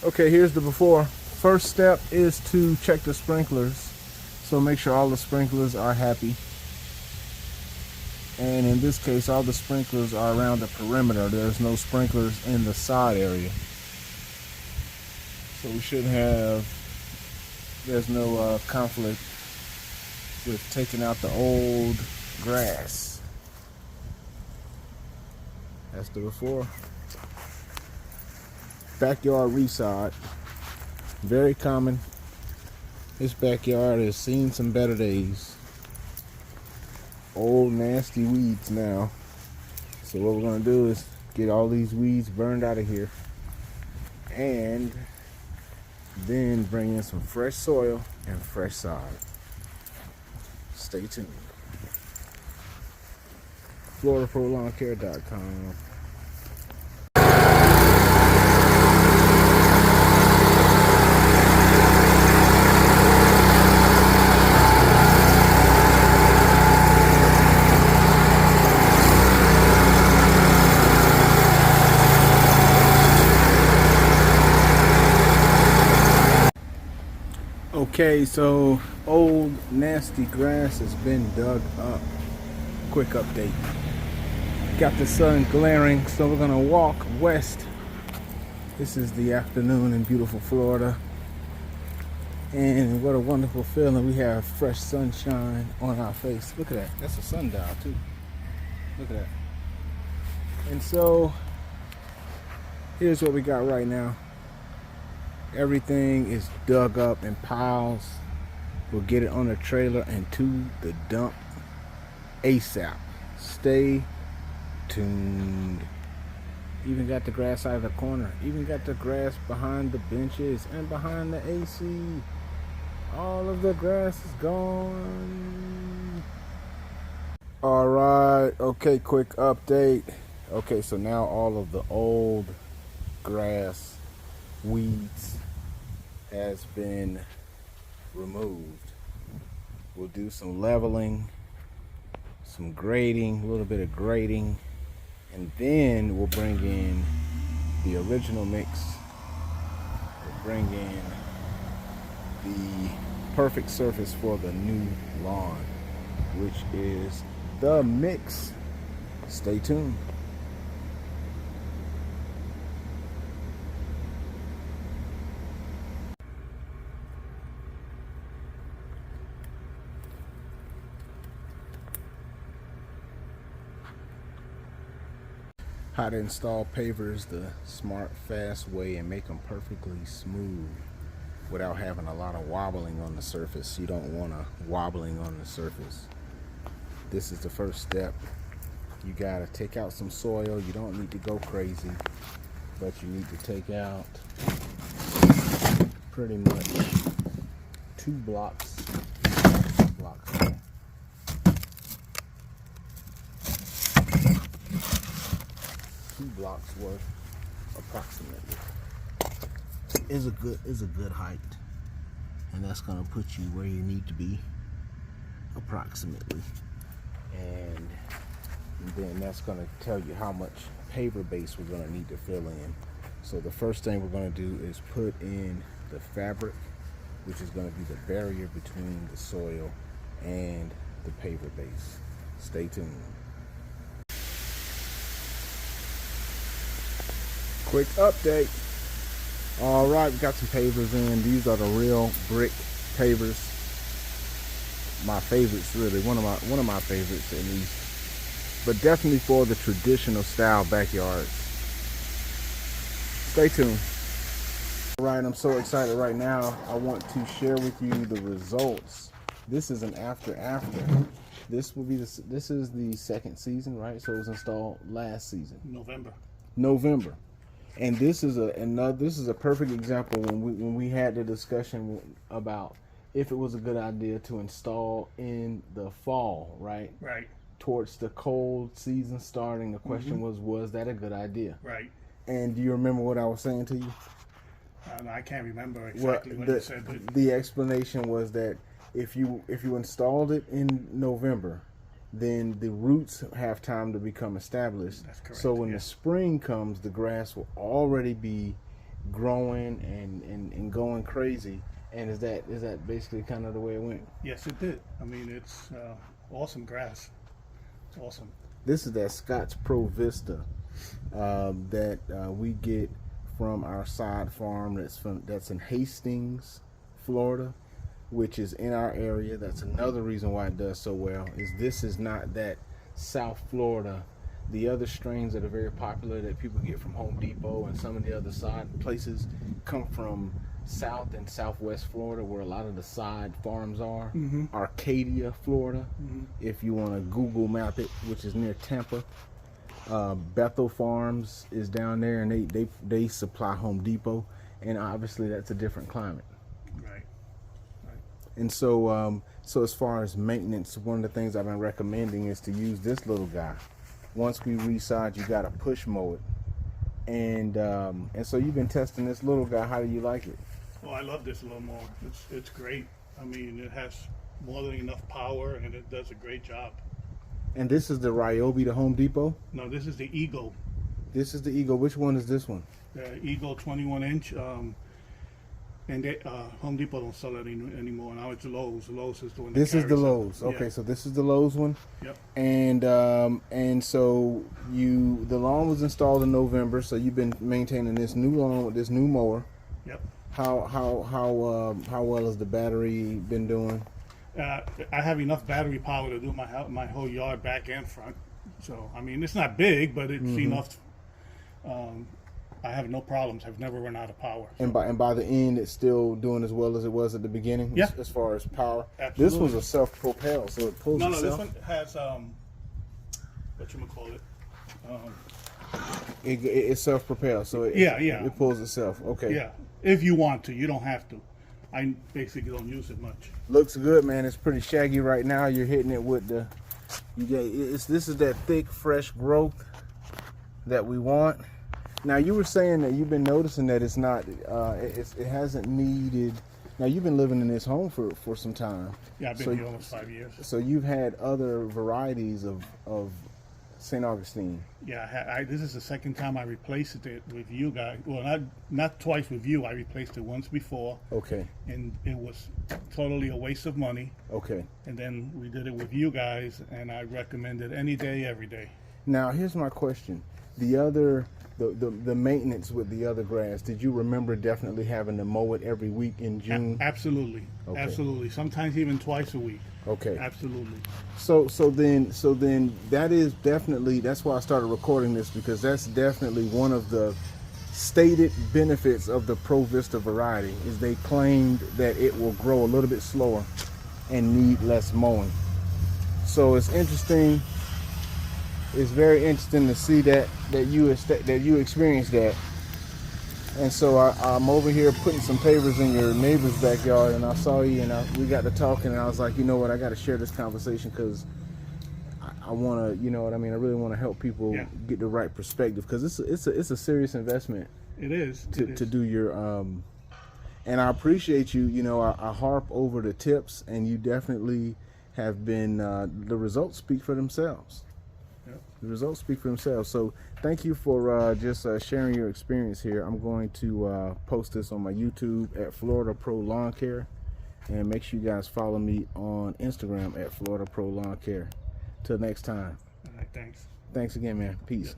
Okay, here's the before. First step is to check the sprinklers. So make sure all the sprinklers are happy. And in this case, all the sprinklers are around the perimeter. There's no sprinklers in the side area. So we should have, there's no conflict with taking out the old grass. That's the before. Backyard resod. Very common. This backyard has seen some better days. Old nasty weeds now. So what we're gonna do is get all these weeds burned out of here and then bring in some fresh soil and fresh sod. Stay tuned. FloridaProLawnCare.com. Okay, so old nasty grass has been dug up. Quick update. Got the sun glaring, so we're gonna walk west. This is the afternoon in beautiful Florida. And what a wonderful feeling. We have fresh sunshine on our face. Look at that. That's a sundial too. Look at that. And so here's what we got right now. Everything is dug up in piles. We'll get it on a trailer and to the dump ASAP. Stay tuned. Even got the grass out of the corner. Even got the grass behind the benches and behind the AC. All of the grass is gone. All right. Okay, quick update. Okay, so now all of the old grass, weeds, has been removed. We'll do some leveling, some grading, a little bit of grading, and then we'll bring in the original mix. We'll bring in the perfect surface for the new lawn, which is the mix. Stay tuned. How to install pavers the smart, fast way and make them perfectly smooth without having a lot of wobbling on the surface. You don't want a wobbling on the surface. This is the first step. You gotta take out some soil. You don't need to go crazy, but you need to take out pretty much 2 blocks. Blocks worth approximately is a good height, and that's going to put you where you need to be approximately, and then that's going to tell you how much paver base we're going to need to fill in. So the first thing we're going to do is put in the fabric, which is going to be the barrier between the soil and the paver base. Stay tuned. Quick update. All right, we got some pavers in. These are the real brick pavers. My favorites, really. One of my favorites, at least. But definitely for the traditional style backyards. Stay tuned. All right, I'm so excited right now. I want to share with you the results. This is an after. This will be this is the second season, right? So it was installed last season. November. And this is a perfect example when we had the discussion about if it was a good idea to install in the fall, right? Right. Towards the cold season starting. The question was that a good idea? Right. And do you remember what I was saying to you? I can't remember exactly what you said, but the explanation was that if you installed it in November, then the roots have time to become established. That's correct. So when the spring comes, the grass will already be growing and going crazy. And is that basically kind of the way it went? Yes, it did. I mean, it's awesome grass. It's awesome. This is that Scotts Provista that we get from our side farm. That's in Hastings, Florida, which is in our area. That's another reason why it does so well. This is not that South Florida. The other strains that are very popular that people get from Home Depot and some of the other side places come from South and Southwest Florida, where a lot of the side farms are. Arcadia, Florida, if you want to Google map it, which is near Tampa. Bethel Farms is down there, and they supply Home Depot, and obviously that's a different climate. Right. And so as far as maintenance, one of the things I've been recommending is to use this little guy. Once we resod, you got to push mow it, and so you've been testing this little guy. How do you like it? Well, I love this lawnmower. It's great. I mean, it has more than enough power, and it does a great job. And this is the Ryobi to Home Depot? No, this is the Eagle. This is the Eagle. Which one is this one? The Eagle 21-inch. And Home Depot don't sell it anymore. Now it's Lowe's. Lowe's is the one. This is the Lowe's. Yeah. Okay, so this is the Lowe's one. Yep. And so the lawn was installed in November. So you've been maintaining this new lawn with this new mower. Yep. How well has the battery been doing? I have enough battery power to do my whole yard back and front. So I mean, it's not big, but it's enough. I have no problems. I've never run out of power. So. And by the end, it's still doing as well as it was at the beginning. Yeah. As far as power. Absolutely. This was a self-propel, so it pulls itself. No, this one has whatchamacallit. It's self-propel, so it pulls itself. Okay. Yeah, if you want to, you don't have to. I basically don't use it much. Looks good, man. It's pretty shaggy right now. You're hitting it with this is that thick, fresh growth that we want. Now you were saying that you've been noticing that it's not, it hasn't needed. Now you've been living in this home for some time. Yeah, I've been here almost 5 years. So you've had other varieties of St. Augustine. Yeah, this is the second time I replaced it with you guys. Well, not twice with you. I replaced it once before. Okay. And it was totally a waste of money. Okay. And then we did it with you guys, and I recommend it any day, every day. Now here's my question: the maintenance with the other grass. Did you remember definitely having to mow it every week in June? Absolutely. Okay. Absolutely. Sometimes even twice a week. Okay. Absolutely. So then that's why I started recording this, because that's definitely one of the stated benefits of the Provista variety is they claimed that it will grow a little bit slower and need less mowing. So it's interesting. It's very interesting to see that you experienced that. And so I'm over here putting some pavers in your neighbor's backyard, and I saw you, and we got to talking, and I was like, you know what, I got to share this conversation because I want to, you know what I mean, I really want to help people get the right perspective, because it's a serious investment. It is to do your and I appreciate you. You know, I harp over the tips, and you definitely have been. The results speak for themselves. The results speak for themselves. So thank you for just sharing your experience here. I'm going to post this on my YouTube at Florida Pro Lawn Care, and make sure you guys follow me on Instagram at Florida Pro Lawn Care. Till next time. All right, thanks. Thanks again, man. Peace. Yeah.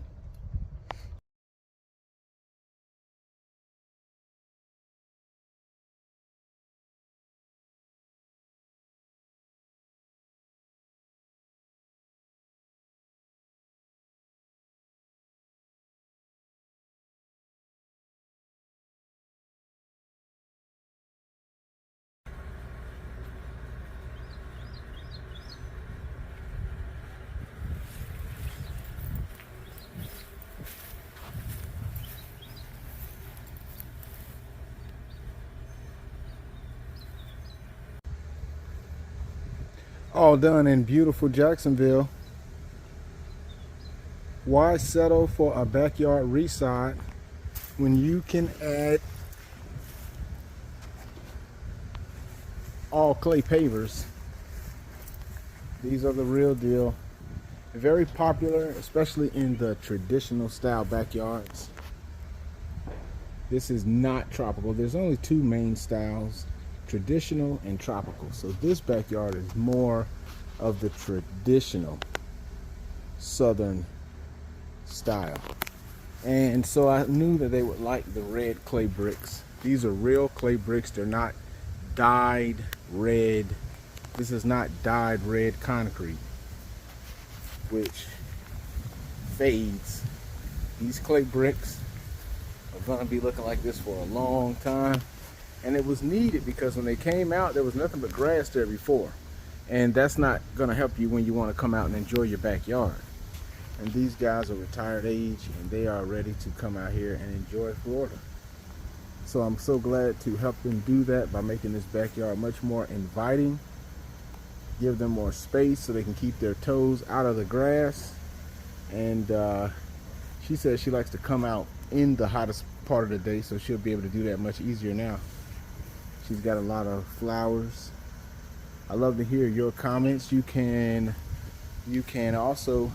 All done in beautiful Jacksonville. Why settle for a backyard resod when you can add all clay pavers? These are the real deal. Very popular, especially in the traditional style backyards. This is not tropical. There's only two main styles, traditional and tropical. So this backyard is more of the traditional southern style. And so I knew that they would like the red clay bricks. These are real clay bricks. They're not dyed red. This is not dyed red concrete, which fades. These clay bricks are gonna be looking like this for a long time. And it was needed because when they came out, there was nothing but grass there before. And that's not gonna help you when you wanna come out and enjoy your backyard. And these guys are retired age and they are ready to come out here and enjoy Florida. So I'm so glad to help them do that by making this backyard much more inviting, give them more space so they can keep their toes out of the grass. And she says she likes to come out in the hottest part of the day, so she'll be able to do that much easier now. She's got a lot of flowers. I love to hear your comments. You can also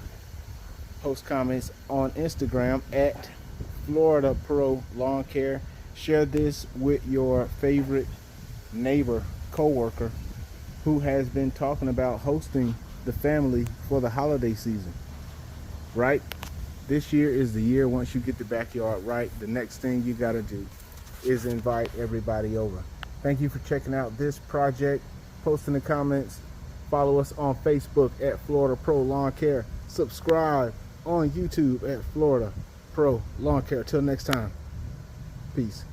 post comments on Instagram at Florida Pro Lawn Care. Share this with your favorite neighbor, coworker who has been talking about hosting the family for the holiday season. Right? This year is the year. Once you get the backyard right, the next thing you got to do is invite everybody over. Thank you for checking out this project. Post in the comments. Follow us on Facebook at Florida Pro Lawn Care. Subscribe on YouTube at Florida Pro Lawn Care. Till next time. Peace.